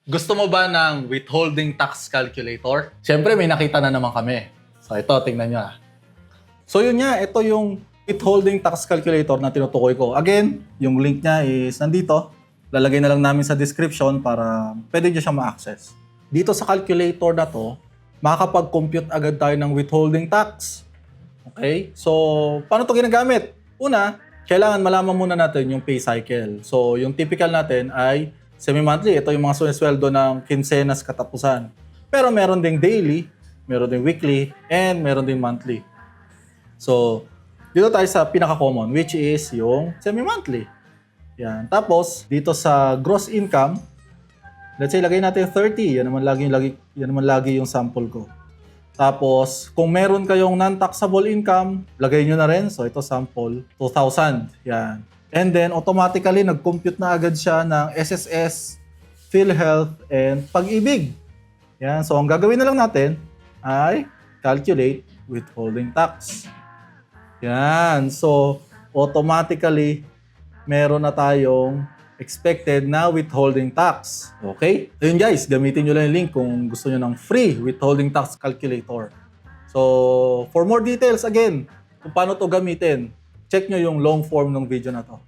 Gusto mo ba ng withholding tax calculator? Siyempre, may nakita na naman kami. So ito, tingnan nyo. So yun nga, ito yung withholding tax calculator na tinutukoy ko. Again, yung link niya is nandito. Lalagay na lang namin sa description para pwede nyo siya ma-access. Dito sa calculator na to, makakapag-compute agad tayo ng withholding tax. Okay? So, paano to ginagamit? Una, kailangan malaman muna natin yung pay cycle. So, yung typical natin ay semi-monthly. Ito yung mga sumisweldo ng quincenas katapusan. Pero meron ding daily, meron ding weekly, and meron ding monthly. So, dito tayo sa pinaka-common, which is yung semi-monthly. Yan. Tapos, dito sa gross income, let's say, lagay natin 30. Yan naman lagi yung sample ko. Tapos, kung meron kayong non-taxable income, lagay nyo na rin. So, ito sample, 2,000. Yan. And then, automatically, nag-compute na agad siya ng SSS, PhilHealth, and Pag-ibig. Yan. So, ang gagawin na lang natin ay calculate withholding tax. Yan. So, automatically, meron na tayong expected na withholding tax. Okay? Ayun guys, gamitin nyo lang yung link kung gusto nyo ng free withholding tax calculator. So, for more details, again, kung paano to gamitin, check nyo yung long form ng video na to.